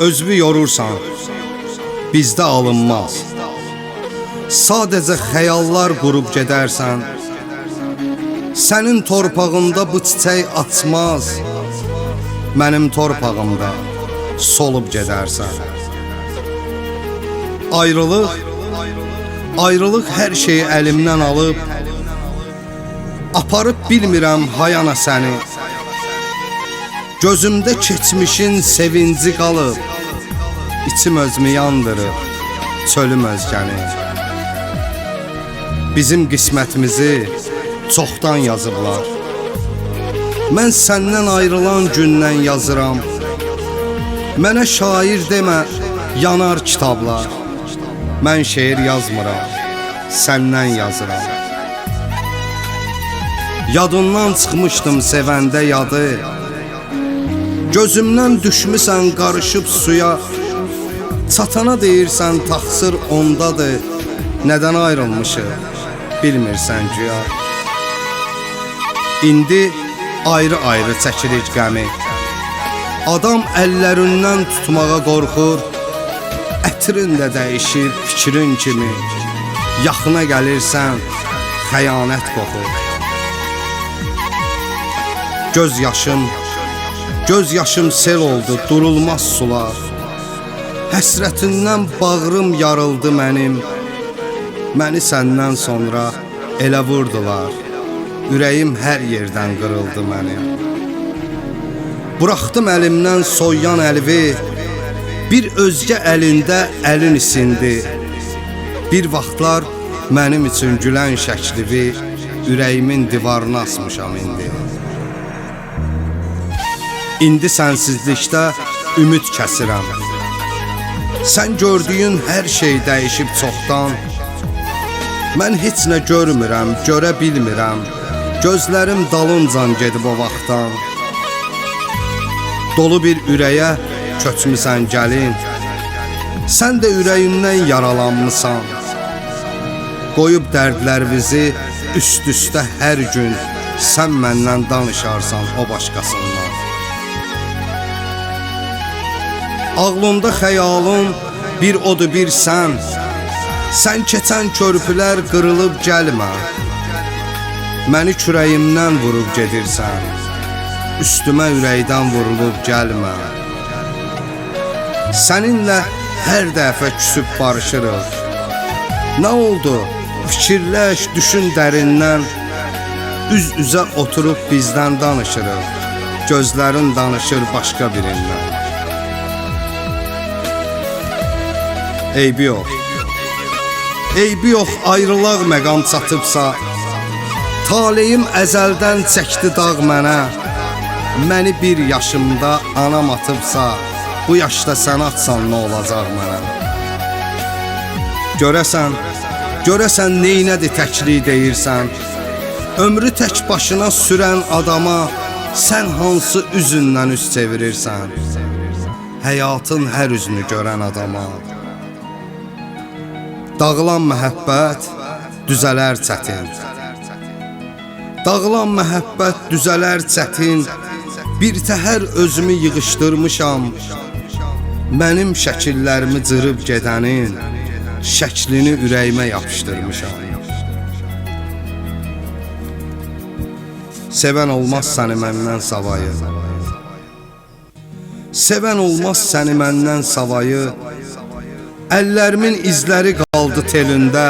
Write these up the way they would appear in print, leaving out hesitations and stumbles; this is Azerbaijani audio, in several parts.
özünü yorursan, bizdə alınmaz. Sadəcə xəyallar qurub gedərsən, sənin torpağında bu çiçək açmaz, mənim torpağımda solub gedərsən. Ayrılıq hər şeyi əlimdən alıb, aparıb bilmirəm hayana səni. Gözümdə keçmişin sevinci qalıb, içim özümü yandırıb, çölüm özgəni. Bizim qismətimizi çoxdan yazıblar. Mən səndən ayrılan gündən yazıram. Mənə şair demə, yanar kitablar. Mən şeir yazmıram, səndən yazıram. Yadından çıxmışdım sevəndə yadı, gözümdən düşmüsən qarışıb suya. Çatana deyirsən taxsır ondadır, nədən ayrılmışıq bilmirsən güya. İndi ayrı-ayrı çəkirik qəmi, adam əllərindən tutmağa qorxur. Ətrin də dəyişir fikrin kimi, yaxına gəlirsən xəyanət qoxur. Göz yaşım sel oldu, durulmaz sular. Həsrətindən bağrım yarıldı mənim, məni səndən sonra elə vurdular. Ürəyim hər yerdən qırıldı mənim. Buraxdım əlimdən soyuyan əlvi, bir özgə əlində əlin isindi. Bir vaxtlar mənim üçün gülən şəklivi, ürəyimin divarına asmışam indi. İndi sənsizlikdə ümid kəsirəm. Sən gördüyün hər şey dəyişib çoxdan. Mən heç nə görmürəm, görə bilmirəm. Gözlərim dalıncan gedib o vaxtdan. Dolu bir ürəyə köçmüsən gəlin, sən də ürəyindən yaralanmısan. Qoyub dərdlərimizi üst-üstə hər gün, sən məndən danışarsan o başqasından. Ağlımda xəyalım bir odur bir sən, sən keçən körpülər qırılıb gəlmə. Məni kürəyimdən vurub gedirsən, üstümə ürəkdən vurulub gəlmə. Səninlə hər dəfə küsüb barışırıq. Nə oldu? Fikirləş, düşün dərindən. Üz-üzə oturub bizdən danışırıq. Gözlərin danışır başqa birindən. Eybi yox, ayrılaq məqam çatıbsa. Taleyim əzəldən çəkdi dağ mənə. Məni bir yaşımda anam atıbsa, bu yaşda sən atsan nə olacaq mənə? Görəsən neynədir təklik deyirsən? Ömrü tək başına sürən adama sən hansı üzündən üz çevirirsən? Həyatın hər üzünü görən adama. Dağılan məhəbbət düzələr çətin. Dağılan məhəbbət düzələr çətin. Bir təhər özümü yığışdırmışam. Mənim şəkillərimi cırıb gedənin şəklini ürəyimə yapışdırmışam. Sevən olmaz səni məndən savayı. Sevən olmaz səni məndən savayı. Əllərimin izləri qaldı telində.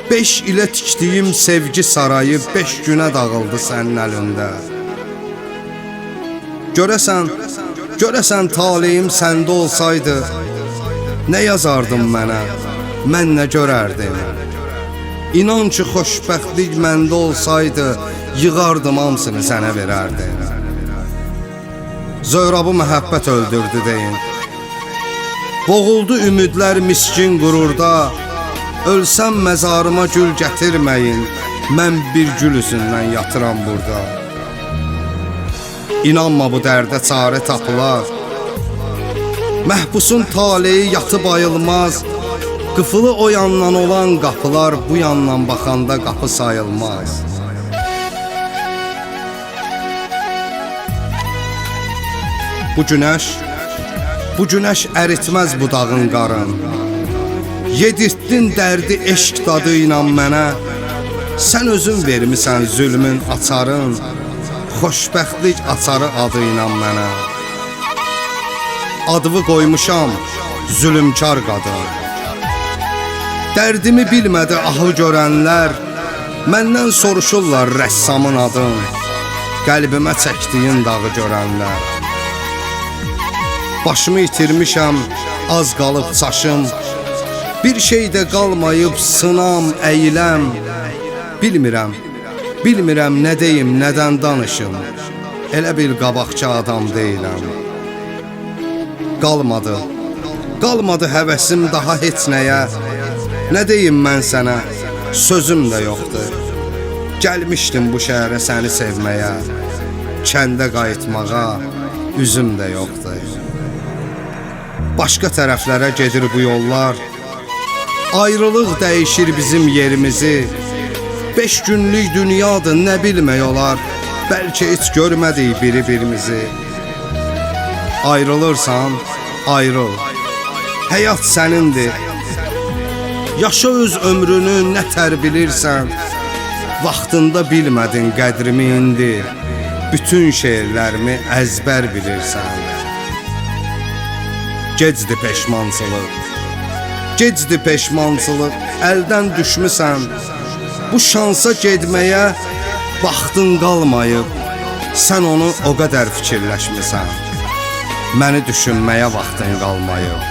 5 ilə tikdiyim sevgi sarayı 5 günə dağıldı sənin əlində. Görəsən taleyim səndə olsaydı, nə yazardın mənə, mən nə görərdim? İnan ki, xoşbəxtlik məndə olsaydı, yığardım hamısını sənə verərdim. Zöhrabı məhəbbət öldürdü deyin. Boğuldu ümidlər miskin qururda. Ölsəm məzarıma gül gətirməyin, mən bir gül üzündən yatıram burada. İnanma bu dərdə çarə tapılar. Məhbusun taleyi yatıb ayılmaz. Qıfılı o yandan olan qapılar bu yandan baxanda qapı sayılmaz. Bu Bu günəş əritməz budağın qarın. Yedirtdin dərdi eşq dadı ilə mənə. Sən özün vermisən zülmün açarın, xoşbəxtlik açarı adı ilə mənə. Adımı qoymuşam zülümkar qadın. Dərdimi bilmədi ahı görənlər, məndən soruşurlar rəssamın adın, qəlbimə çəkdiyin dağı görənlər. Başımı itirmişəm, az qalıb çaşım, bir şey də qalmayıb sınam, əyiləm. Bilmirəm nə deyim, nədən danışım, elə bil qabaqçı adam deyiləm. Qalmadı həvəsim daha heç nəyə, nə deyim mən sənə, sözüm də yoxdur. Gəlmişdim bu şəhərə səni sevməyə, kəndə qayıtmağa üzüm də yoxdur. Başqa tərəflərə gedir bu yollar, ayrılıq dəyişir bizim yerimizi. 5 günlük dünyadır, nə bilmək olar, bəlkə heç görmədik biri-birimizi. Ayrılırsan, ayrıl, həyat sənindir. Yaşa öz ömrünü, nə tər bilirsən, vaxtında bilmədin qədrimi indi, bütün şeirlərimi əzbər bilirsən. Gecdir peşmançılıq, əldən düşmüsən. Bu şansa gedməyə vaxtın qalmayıb, sən onu o qədər fikirləşmisən. Məni düşünməyə vaxtın qalmayıb.